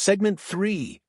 Segment 3: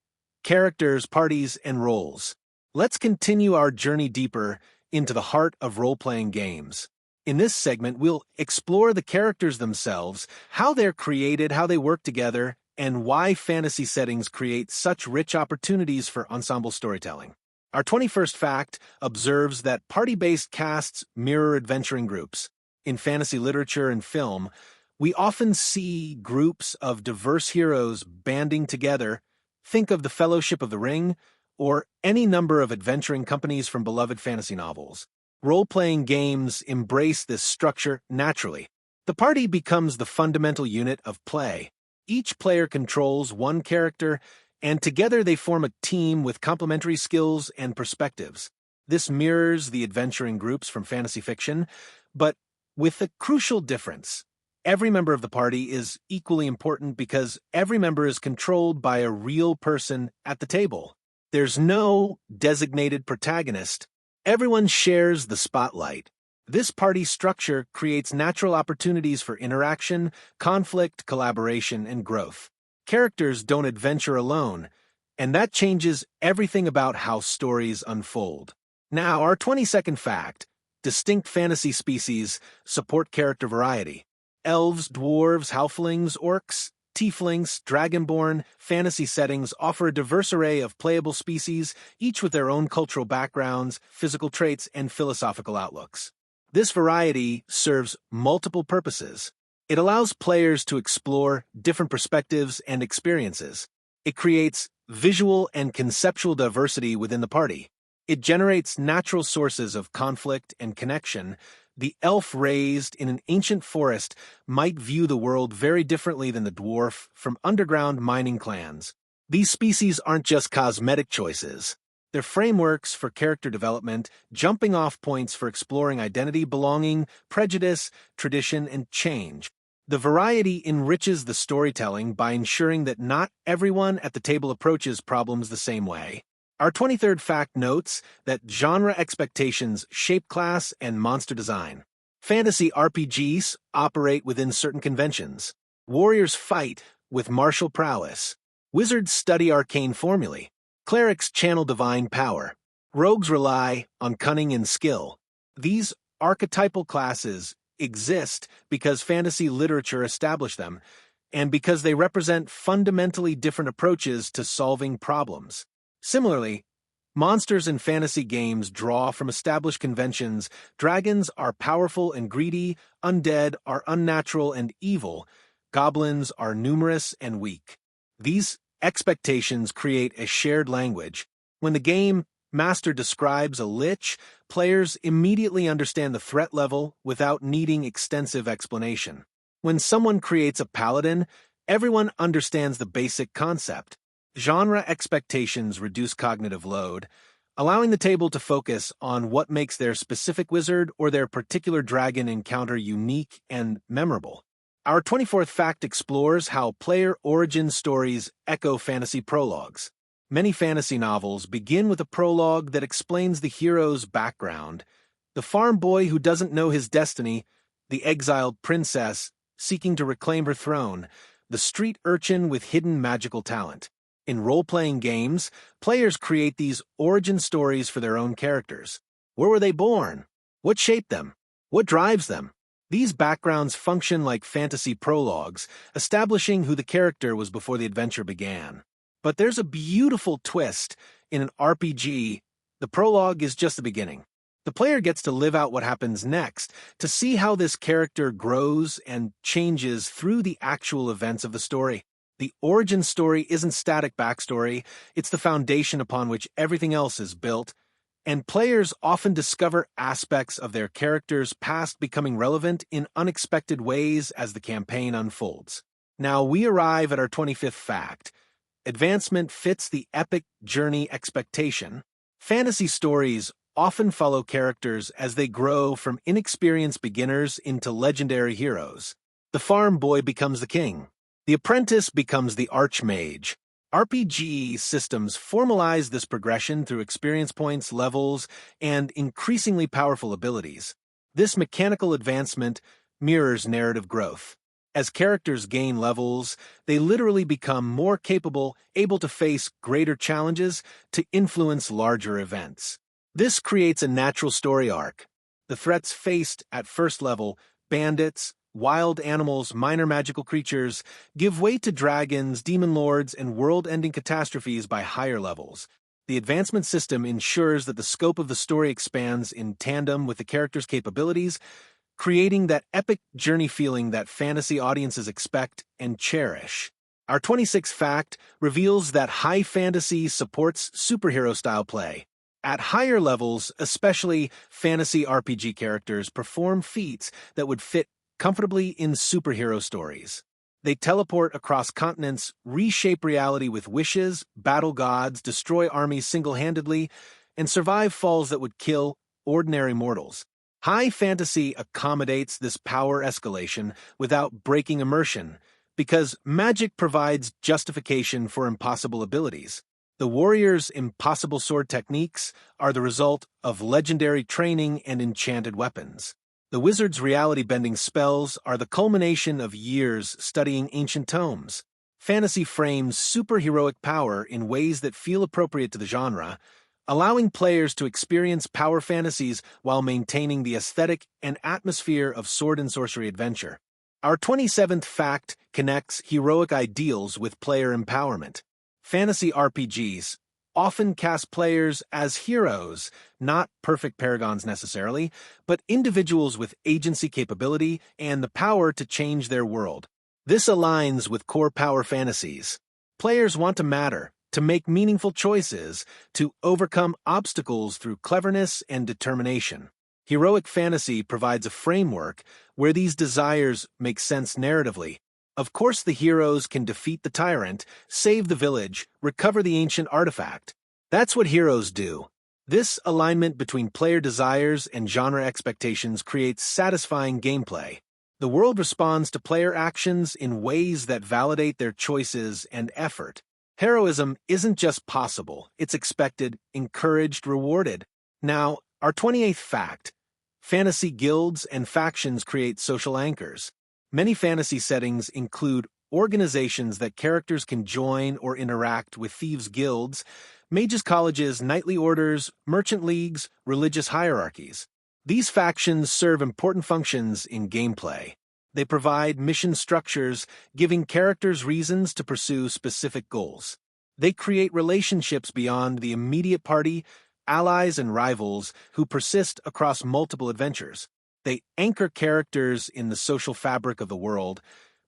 Characters, Parties, and Roles. Let's continue our journey deeper into the heart of role-playing games. In this segment, we'll explore the characters themselves, how they're created, how they work together, and why fantasy settings create such rich opportunities for ensemble storytelling. Our 21st fact observes that party-based casts mirror adventuring groups. In fantasy literature and film, we often see groups of diverse heroes banding together. Think of the Fellowship of the Ring, or any number of adventuring companies from beloved fantasy novels. Role-playing games embrace this structure naturally. The party becomes the fundamental unit of play. Each player controls one character, and together they form a team with complementary skills and perspectives. This mirrors the adventuring groups from fantasy fiction, but with a crucial difference. Every member of the party is equally important because every member is controlled by a real person at the table. There's no designated protagonist. Everyone shares the spotlight. This party structure creates natural opportunities for interaction, conflict, collaboration, and growth. Characters don't adventure alone, and that changes everything about how stories unfold. Now, our 22nd fact: distinct fantasy species support character variety. Elves, dwarves, halflings, orcs, tieflings, dragonborn, fantasy settings offer a diverse array of playable species, each with their own cultural backgrounds, physical traits, and philosophical outlooks. This variety serves multiple purposes. It allows players to explore different perspectives and experiences. It creates visual and conceptual diversity within the party. It generates natural sources of conflict and connection. The elf raised in an ancient forest might view the world very differently than the dwarf from underground mining clans. These species aren't just cosmetic choices. They're frameworks for character development, jumping-off points for exploring identity, belonging, prejudice, tradition, and change. The variety enriches the storytelling by ensuring that not everyone at the table approaches problems the same way. Our 23rd fact notes that genre expectations shape class and monster design. Fantasy RPGs operate within certain conventions. Warriors fight with martial prowess. Wizards study arcane formulae. Clerics channel divine power. Rogues rely on cunning and skill. These archetypal classes exist because fantasy literature established them, and because they represent fundamentally different approaches to solving problems. Similarly, monsters in fantasy games draw from established conventions. Dragons are powerful and greedy, undead are unnatural and evil, goblins are numerous and weak. These expectations create a shared language. When the game master describes a lich, players immediately understand the threat level without needing extensive explanation. When someone creates a paladin, everyone understands the basic concept. Genre expectations reduce cognitive load, allowing the table to focus on what makes their specific wizard or their particular dragon encounter unique and memorable. Our 24th fact explores how player origin stories echo fantasy prologues. Many fantasy novels begin with a prologue that explains the hero's background. The farm boy who doesn't know his destiny, the exiled princess seeking to reclaim her throne, the street urchin with hidden magical talent. In role-playing games, players create these origin stories for their own characters. Where were they born? What shaped them? What drives them? These backgrounds function like fantasy prologues, establishing who the character was before the adventure began. But there's a beautiful twist. In an RPG, the prologue is just the beginning. The player gets to live out what happens next, to see how this character grows and changes through the actual events of the story. The origin story isn't static backstory, it's the foundation upon which everything else is built, and players often discover aspects of their character's past becoming relevant in unexpected ways as the campaign unfolds. Now we arrive at our 25th fact. Advancement fits the epic journey expectation. Fantasy stories often follow characters as they grow from inexperienced beginners into legendary heroes. The farm boy becomes the king. The apprentice becomes the archmage. RPG systems formalize this progression through experience points, levels, and increasingly powerful abilities. This mechanical advancement mirrors narrative growth. As characters gain levels, they literally become more capable, able to face greater challenges, to influence larger events. This creates a natural story arc. The threats faced at first level, bandits, wild animals, minor magical creatures, give way to dragons, demon lords, and world-ending catastrophes by higher levels. The advancement system ensures that the scope of the story expands in tandem with the character's capabilities, creating that epic journey feeling that fantasy audiences expect and cherish. Our 26th fact reveals that high fantasy supports superhero-style play. At higher levels, especially fantasy RPG characters perform feats that would fit comfortably in superhero stories. They teleport across continents, reshape reality with wishes, battle gods, destroy armies single-handedly, and survive falls that would kill ordinary mortals. High fantasy accommodates this power escalation without breaking immersion, because magic provides justification for impossible abilities. The warrior's impossible sword techniques are the result of legendary training and enchanted weapons. The wizard's reality-bending spells are the culmination of years studying ancient tomes. Fantasy frames superheroic power in ways that feel appropriate to the genre, allowing players to experience power fantasies while maintaining the aesthetic and atmosphere of sword and sorcery adventure. Our 27th fact connects heroic ideals with player empowerment. Fantasy RPGs often cast players as heroes, not perfect paragons necessarily, but individuals with agency capability and the power to change their world. This aligns with core power fantasies. Players want to matter, to make meaningful choices, to overcome obstacles through cleverness and determination. Heroic fantasy provides a framework where these desires make sense narratively. Of course, the heroes can defeat the tyrant, save the village, recover the ancient artifact. That's what heroes do. This alignment between player desires and genre expectations creates satisfying gameplay. The world responds to player actions in ways that validate their choices and effort. Heroism isn't just possible, it's expected, encouraged, rewarded. Now, our 28th fact. Fantasy guilds and factions create social anchors. Many fantasy settings include organizations that characters can join or interact with thieves' guilds, mages' colleges, knightly orders, merchant leagues, religious hierarchies. These factions serve important functions in gameplay. They provide mission structures, giving characters reasons to pursue specific goals. They create relationships beyond the immediate party, allies and rivals who persist across multiple adventures. They anchor characters in the social fabric of the world,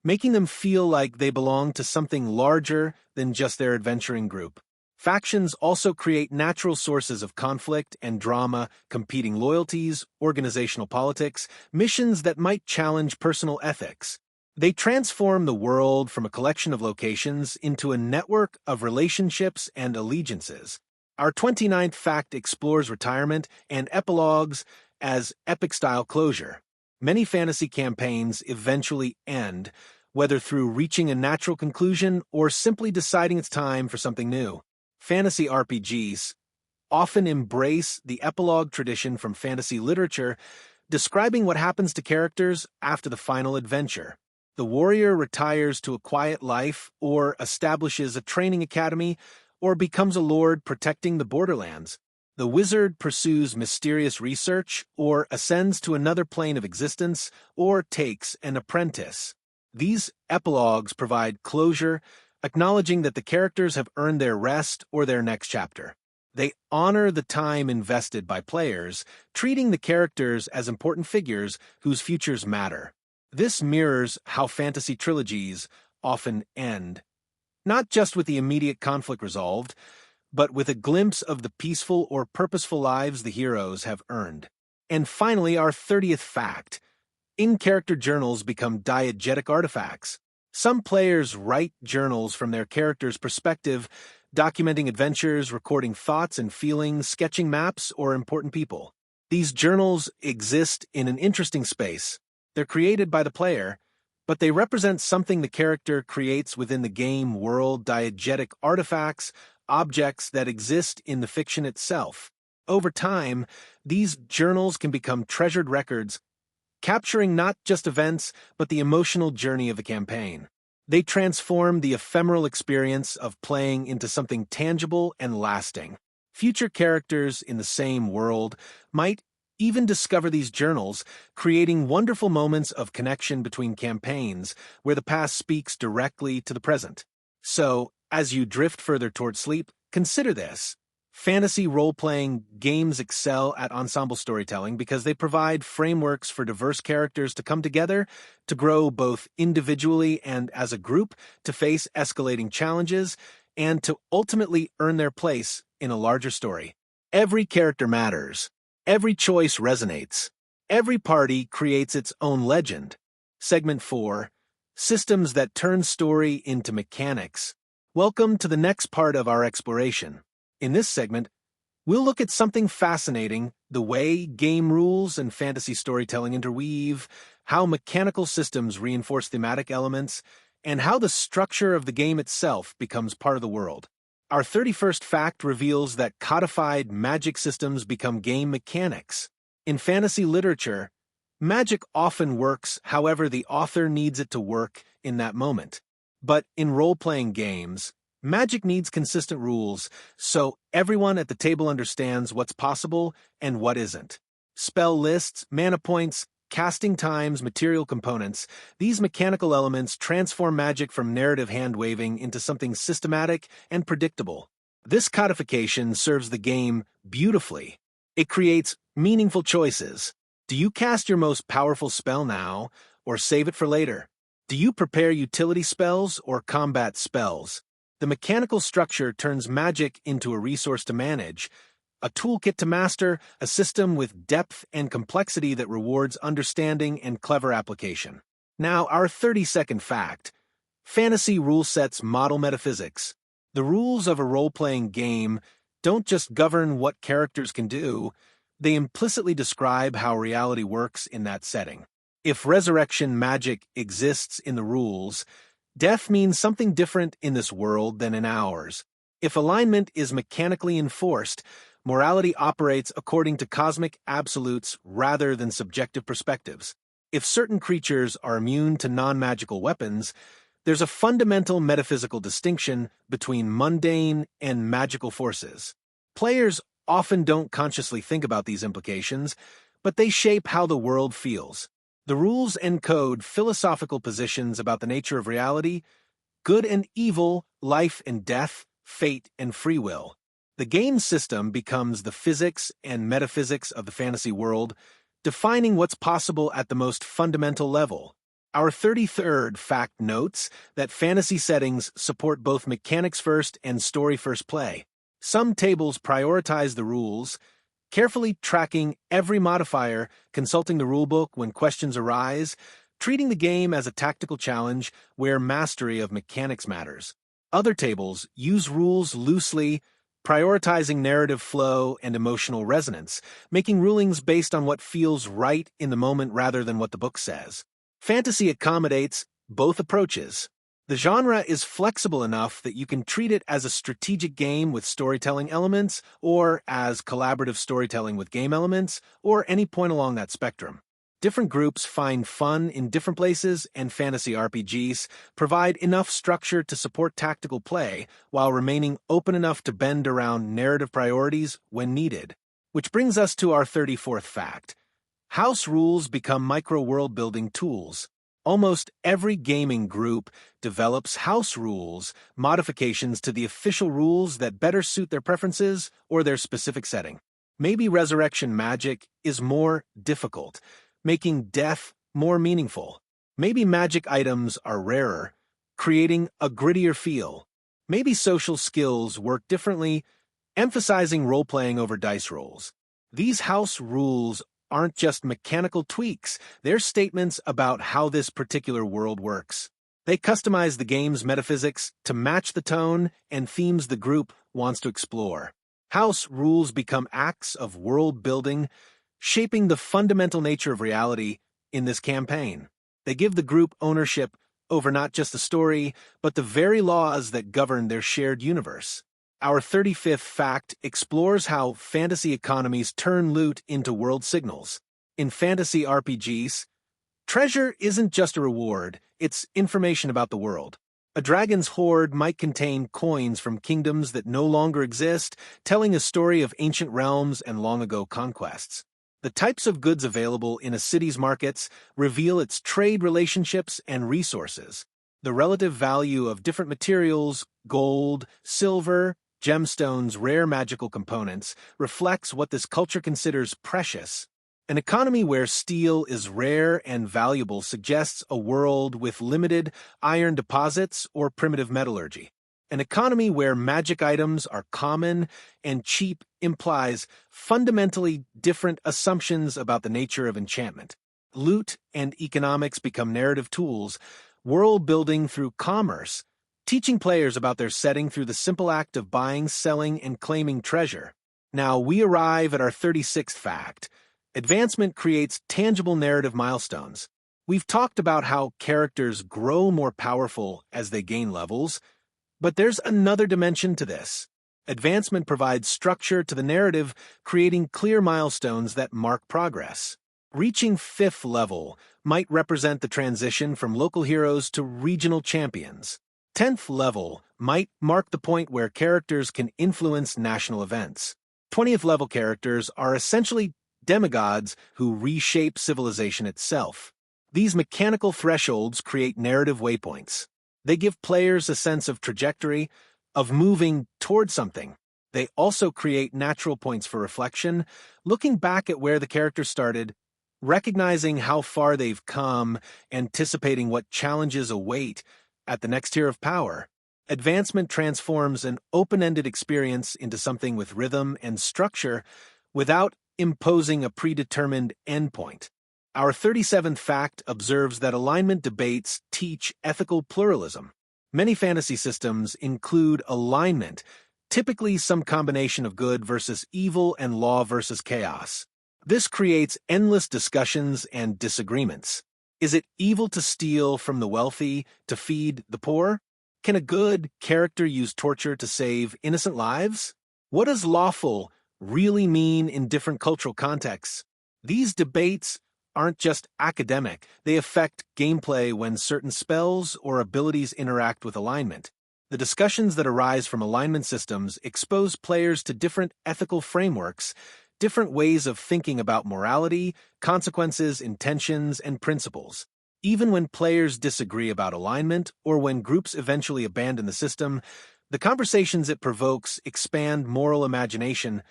making them feel like they belong to something larger than just their adventuring group. Factions also create natural sources of conflict and drama, competing loyalties, organizational politics, missions that might challenge personal ethics. They transform the world from a collection of locations into a network of relationships and allegiances. Our 29th fact explores retirement and epilogues as epic-style closure. Many fantasy campaigns eventually end, whether through reaching a natural conclusion or simply deciding it's time for something new. Fantasy RPGs often embrace the epilogue tradition from fantasy literature, describing what happens to characters after the final adventure. The warrior retires to a quiet life, or establishes a training academy, or becomes a lord protecting the borderlands. The wizard pursues mysterious research, or ascends to another plane of existence, or takes an apprentice. These epilogues provide closure, acknowledging that the characters have earned their rest or their next chapter. They honor the time invested by players, treating the characters as important figures whose futures matter. This mirrors how fantasy trilogies often end, not just with the immediate conflict resolved, but with a glimpse of the peaceful or purposeful lives the heroes have earned. And finally, our 30th fact. In-character journals become diegetic artifacts. Some players write journals from their character's perspective, documenting adventures, recording thoughts and feelings, sketching maps, or important people. These journals exist in an interesting space. They're created by the player, but they represent something the character creates within the game world, diegetic artifacts, objects that exist in the fiction itself. Over time, these journals can become treasured records, capturing not just events, but the emotional journey of the campaign. They transform the ephemeral experience of playing into something tangible and lasting. Future characters in the same world might even discover these journals, creating wonderful moments of connection between campaigns where the past speaks directly to the present. So, as you drift further toward sleep, consider this. Fantasy role-playing games excel at ensemble storytelling because they provide frameworks for diverse characters to come together, to grow both individually and as a group, to face escalating challenges, and to ultimately earn their place in a larger story. Every character matters. Every choice resonates. Every party creates its own legend. Segment 4. Systems that turn story into mechanics. Welcome to the next part of our exploration. In this segment, we'll look at something fascinating: the way game rules and fantasy storytelling interweave, how mechanical systems reinforce thematic elements, and how the structure of the game itself becomes part of the world. Our 31st fact reveals that codified magic systems become game mechanics. In fantasy literature, magic often works however the author needs it to work in that moment. But in role-playing games, magic needs consistent rules, so everyone at the table understands what's possible and what isn't. Spell lists, mana points, casting times, material components, these mechanical elements transform magic from narrative hand-waving into something systematic and predictable. This codification serves the game beautifully. It creates meaningful choices. Do you cast your most powerful spell now, or save it for later? Do you prepare utility spells or combat spells? The mechanical structure turns magic into a resource to manage, a toolkit to master, a system with depth and complexity that rewards understanding and clever application. Now, our 30-second fact. Fantasy rule sets model metaphysics. The rules of a role-playing game don't just govern what characters can do, they implicitly describe how reality works in that setting. If resurrection magic exists in the rules, death means something different in this world than in ours. If alignment is mechanically enforced, morality operates according to cosmic absolutes rather than subjective perspectives. If certain creatures are immune to non-magical weapons, there's a fundamental metaphysical distinction between mundane and magical forces. Players often don't consciously think about these implications, but they shape how the world feels. The rules encode philosophical positions about the nature of reality, good and evil, life and death, fate and free will. The game system becomes the physics and metaphysics of the fantasy world, defining what's possible at the most fundamental level. Our 33rd fact notes that fantasy settings support both mechanics-first and story-first play. Some tables prioritize the rules, carefully tracking every modifier, consulting the rulebook when questions arise, treating the game as a tactical challenge where mastery of mechanics matters. Other tables use rules loosely, prioritizing narrative flow and emotional resonance, making rulings based on what feels right in the moment rather than what the book says. Fantasy accommodates both approaches. The genre is flexible enough that you can treat it as a strategic game with storytelling elements, or as collaborative storytelling with game elements, or any point along that spectrum. Different groups find fun in different places, and fantasy RPGs provide enough structure to support tactical play while remaining open enough to bend around narrative priorities when needed. Which brings us to our 34th fact. House rules become micro-world-building tools. Almost every gaming group develops house rules, modifications to the official rules that better suit their preferences or their specific setting. Maybe resurrection magic is more difficult, making death more meaningful. Maybe magic items are rarer, creating a grittier feel. Maybe social skills work differently, emphasizing role-playing over dice rolls. These house rules aren't just mechanical tweaks, they're statements about how this particular world works. They customize the game's metaphysics to match the tone and themes the group wants to explore. House rules become acts of world building, shaping the fundamental nature of reality in this campaign. They give the group ownership over not just the story, but the very laws that govern their shared universe. Our 35th fact explores how fantasy economies turn loot into world signals. In fantasy RPGs, Treasure isn't just a reward, it's information about the world. A dragon's hoard might contain coins from kingdoms that no longer exist, telling a story of ancient realms and long-ago conquests. The types of goods available in a city's markets reveal its trade relationships and resources. The relative value of different materials, gold, silver, gemstones, rare magical components, reflects what this culture considers precious. An economy where steel is rare and valuable suggests a world with limited iron deposits or primitive metallurgy. An economy where magic items are common and cheap implies fundamentally different assumptions about the nature of enchantment. Loot and economics become narrative tools, world building through commerce, teaching players about their setting through the simple act of buying, selling, and claiming treasure. Now we arrive at our 36th fact. Advancement creates tangible narrative milestones. We've talked about how characters grow more powerful as they gain levels, but there's another dimension to this. Advancement provides structure to the narrative, creating clear milestones that mark progress. Reaching 5th level might represent the transition from local heroes to regional champions. 10th level might mark the point where characters can influence national events. 20th level characters are essentially demigods who reshape civilization itself. These mechanical thresholds create narrative waypoints. They give players a sense of trajectory, of moving toward something. They also create natural points for reflection, looking back at where the character started, recognizing how far they've come, anticipating what challenges await at the next tier of power. Advancement transforms an open-ended experience into something with rhythm and structure without imposing a predetermined endpoint. Our 37th fact observes that alignment debates teach ethical pluralism. Many fantasy systems include alignment, typically some combination of good versus evil and law versus chaos. This creates endless discussions and disagreements. Is it evil to steal from the wealthy to feed the poor? Can a good character use torture to save innocent lives? What does lawful really mean in different cultural contexts? These debates aren't just academic, they affect gameplay when certain spells or abilities interact with alignment. The discussions that arise from alignment systems expose players to different ethical frameworks, different ways of thinking about morality, consequences, intentions, and principles. Even when players disagree about alignment, or when groups eventually abandon the system, the conversations it provokes expand moral imagination,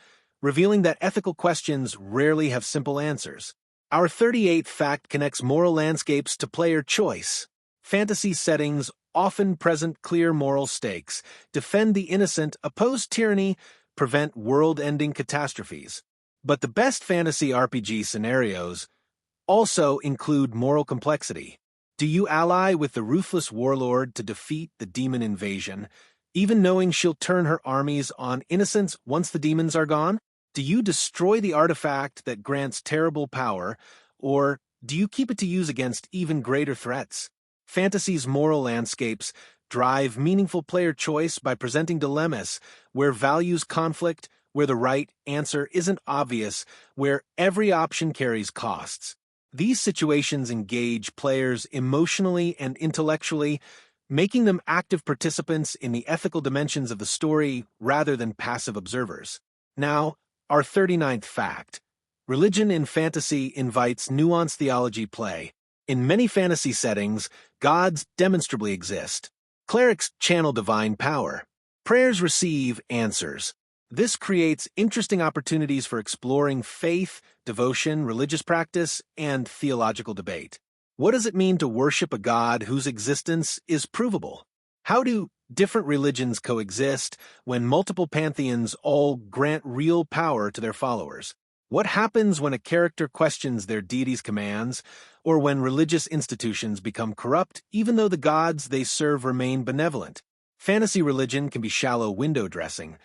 revealing that ethical questions rarely have simple answers. Our 38th fact connects moral landscapes to player choice. Fantasy settings often present clear moral stakes, defend the innocent, oppose tyranny, prevent world-ending catastrophes. But the best fantasy RPG scenarios also include moral complexity. Do you ally with the ruthless warlord to defeat the demon invasion, even knowing she'll turn her armies on innocents once the demons are gone? Do you destroy the artifact that grants terrible power, or do you keep it to use against even greater threats? Fantasy's moral landscapes drive meaningful player choice by presenting dilemmas where values conflict, where the right answer isn't obvious, where every option carries costs. These situations engage players emotionally and intellectually, making them active participants in the ethical dimensions of the story rather than passive observers. Now, our 39th fact. Religion in fantasy invites nuanced theology play. In many fantasy settings, gods demonstrably exist. Clerics channel divine power. Prayers receive answers. This creates interesting opportunities for exploring faith, devotion, religious practice, and theological debate. What does it mean to worship a god whose existence is provable? How do different religions coexist when multiple pantheons all grant real power to their followers? What happens when a character questions their deity's commands, or when religious institutions become corrupt even though the gods they serve remain benevolent? Fantasy religion can be shallow window dressing,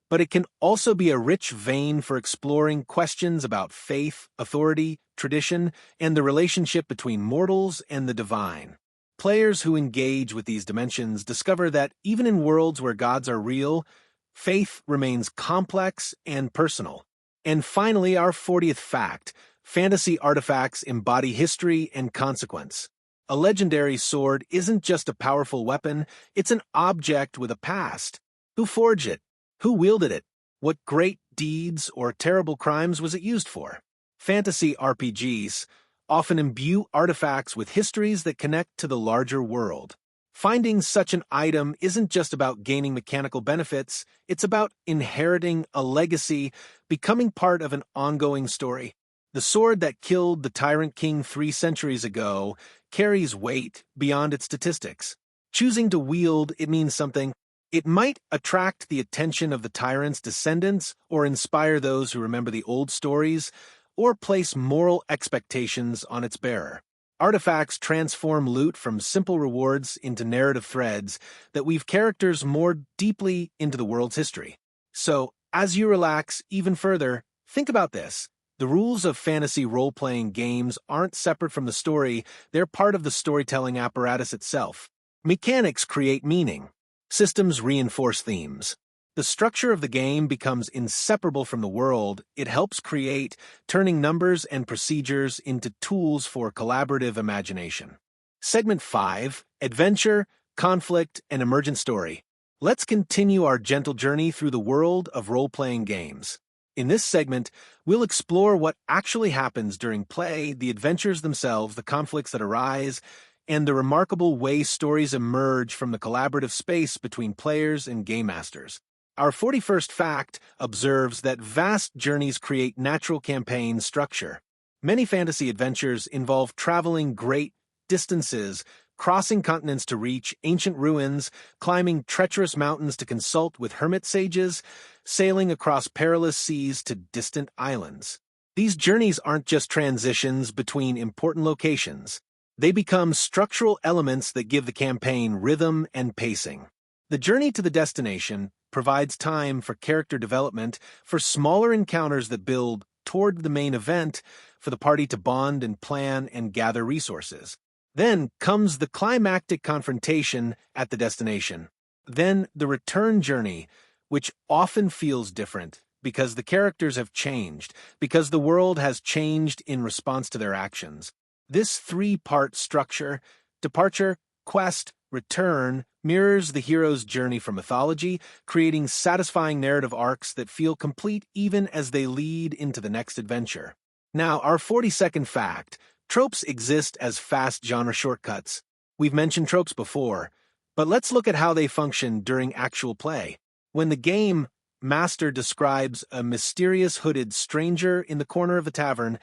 but it can also be a rich vein for exploring questions about faith, authority, tradition, and the relationship between mortals and the divine. Players who engage with these dimensions discover that even in worlds where gods are real, faith remains complex and personal. And finally, our 40th fact. Fantasy artifacts embody history and consequence. A legendary sword isn't just a powerful weapon, it's an object with a past. Who forged it? Who wielded it? What great deeds or terrible crimes was it used for? Fantasy RPGs often imbue artifacts with histories that connect to the larger world. Finding such an item isn't just about gaining mechanical benefits, it's about inheriting a legacy, becoming part of an ongoing story. The sword that killed the Tyrant King 3 centuries ago carries weight beyond its statistics. Choosing to wield it means something. It might attract the attention of the tyrant's descendants, or inspire those who remember the old stories, or place moral expectations on its bearer. Artifacts transform loot from simple rewards into narrative threads that weave characters more deeply into the world's history. So, as you relax even further, think about this. The rules of fantasy role-playing games aren't separate from the story, they're part of the storytelling apparatus itself. Mechanics create meaning. Systems reinforce themes. The structure of the game becomes inseparable from the world. It helps create, turning numbers and procedures into tools for collaborative imagination. Segment 5, Adventure, Conflict, and Emergent Story. Let's continue our gentle journey through the world of role-playing games. In this segment, we'll explore what actually happens during play, the adventures themselves, the conflicts that arise, and the remarkable way stories emerge from the collaborative space between players and game masters. Our 41st fact observes that vast journeys create natural campaign structure. Many fantasy adventures involve traveling great distances, crossing continents to reach ancient ruins, climbing treacherous mountains to consult with hermit sages, sailing across perilous seas to distant islands. These journeys aren't just transitions between important locations. They become structural elements that give the campaign rhythm and pacing. The journey to the destination provides time for character development, for smaller encounters that build toward the main event, for the party to bond and plan and gather resources. Then comes the climactic confrontation at the destination. Then the return journey, which often feels different because the characters have changed, because the world has changed in response to their actions. This three-part structure, departure, quest, return, mirrors the hero's journey from mythology, creating satisfying narrative arcs that feel complete even as they lead into the next adventure. Now, our 40-second fact. Tropes exist as fast genre shortcuts. We've mentioned tropes before, but let's look at how they function during actual play. When the game master describes a mysterious hooded stranger in the corner of the tavern,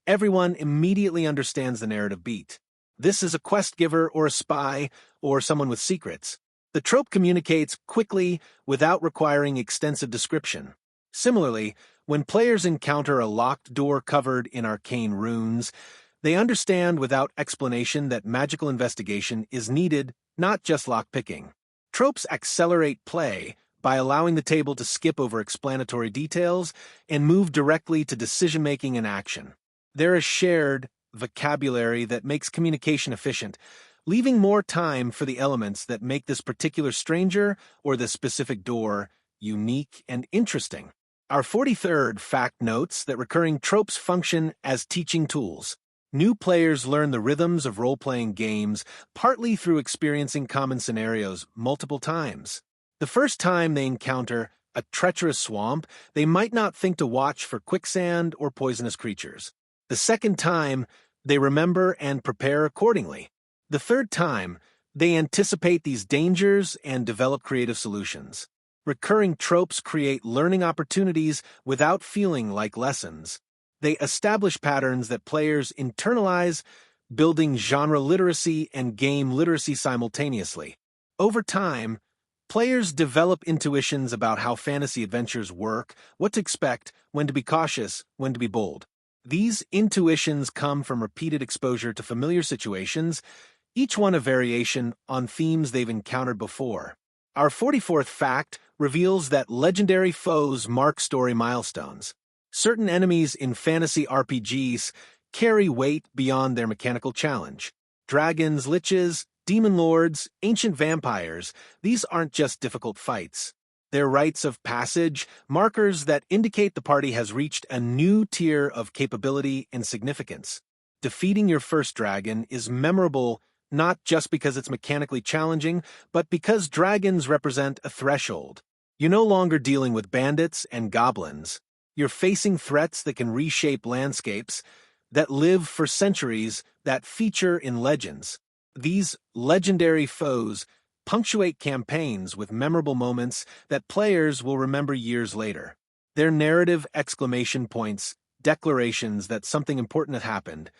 everyone immediately understands the narrative beat. This is a quest giver or a spy or someone with secrets. The trope communicates quickly without requiring extensive description. Similarly, when players encounter a locked door covered in arcane runes, they understand without explanation that magical investigation is needed, not just lockpicking. Tropes accelerate play by allowing the table to skip over explanatory details and move directly to decision-making and action. They're a shared vocabulary that makes communication efficient, leaving more time for the elements that make this particular stranger or this specific door unique and interesting. Our 43rd fact notes that recurring tropes function as teaching tools. New players learn the rhythms of role-playing games partly through experiencing common scenarios multiple times. The first time they encounter a treacherous swamp, they might not think to watch for quicksand or poisonous creatures. The second time, they remember and prepare accordingly. The third time, they anticipate these dangers and develop creative solutions. Recurring tropes create learning opportunities without feeling like lessons. They establish patterns that players internalize, building genre literacy and game literacy simultaneously. Over time, players develop intuitions about how fantasy adventures work, what to expect, when to be cautious, when to be bold. These intuitions come from repeated exposure to familiar situations, each one a variation on themes they've encountered before. Our 44th fact reveals that legendary foes mark story milestones. Certain enemies in fantasy RPGs carry weight beyond their mechanical challenge. Dragons, liches, demon lords, ancient vampires, these aren't just difficult fights. They're rites of passage, markers that indicate the party has reached a new tier of capability and significance. Defeating your first dragon is memorable not just because it's mechanically challenging, but because dragons represent a threshold. You're no longer dealing with bandits and goblins. You're facing threats that can reshape landscapes, that live for centuries, that feature in legends. These legendary foes punctuate campaigns with memorable moments that players will remember years later. Their narrative exclamation points, declarations that something important has happened,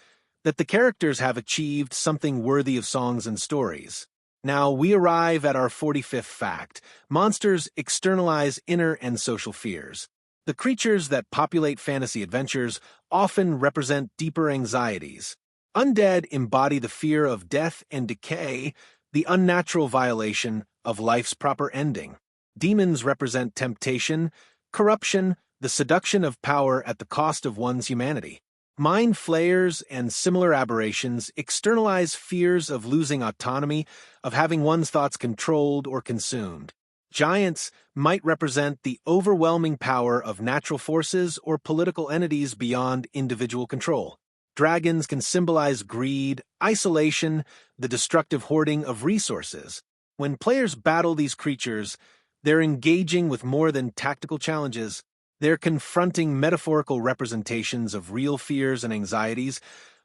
that the characters have achieved something worthy of songs and stories. Now we arrive at our 45th fact. Monsters externalize inner and social fears. The creatures that populate fantasy adventures often represent deeper anxieties. Undead embody the fear of death and decay, the unnatural violation of life's proper ending. Demons represent temptation, corruption, the seduction of power at the cost of one's humanity. Mind flayers and similar aberrations externalize fears of losing autonomy, of having one's thoughts controlled or consumed. Giants might represent the overwhelming power of natural forces or political entities beyond individual control. Dragons can symbolize greed, isolation, the destructive hoarding of resources. When players battle these creatures, they're engaging with more than tactical challenges. They're confronting metaphorical representations of real fears and anxieties,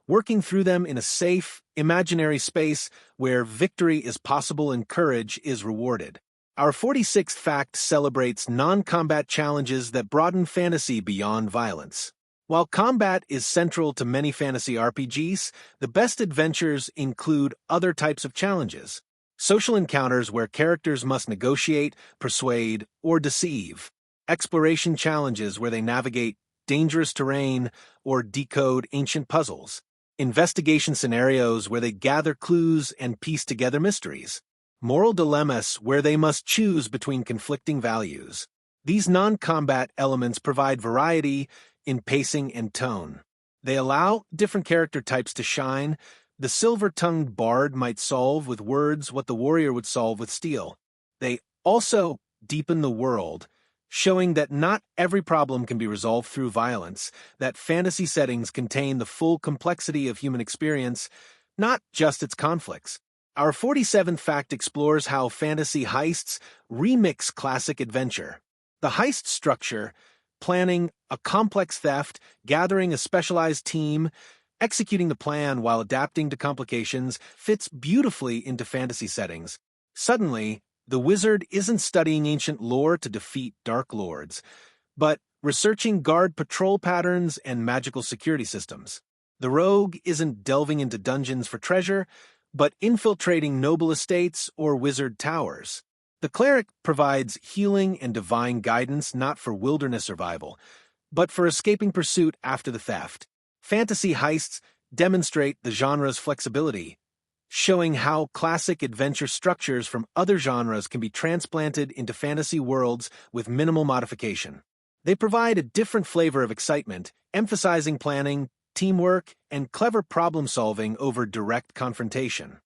working through them in a safe, imaginary space where victory is possible and courage is rewarded. Our 46th fact celebrates non-combat challenges that broaden fantasy beyond violence. While combat is central to many fantasy RPGs, the best adventures include other types of challenges. Social encounters where characters must negotiate, persuade, or deceive. Exploration challenges where they navigate dangerous terrain or decode ancient puzzles. Investigation scenarios where they gather clues and piece together mysteries. Moral dilemmas where they must choose between conflicting values. These non-combat elements provide variety in pacing and tone. They allow different character types to shine. The silver-tongued bard might solve with words what the warrior would solve with steel. They also deepen the world, showing that not every problem can be resolved through violence, that fantasy settings contain the full complexity of human experience, not just its conflicts. Our 47th fact explores how fantasy heists remix classic adventure. The heist structure, planning a complex theft, gathering a specialized team, executing the plan while adapting to complications, fits beautifully into fantasy settings. Suddenly, the wizard isn't studying ancient lore to defeat dark lords, but researching guard patrol patterns and magical security systems. The rogue isn't delving into dungeons for treasure, but infiltrating noble estates or wizard towers. The cleric provides healing and divine guidance not for wilderness survival, but for escaping pursuit after the theft. Fantasy heists demonstrate the genre's flexibility, showing how classic adventure structures from other genres can be transplanted into fantasy worlds with minimal modification. They provide a different flavor of excitement, emphasizing planning, teamwork, and clever problem-solving over direct confrontation.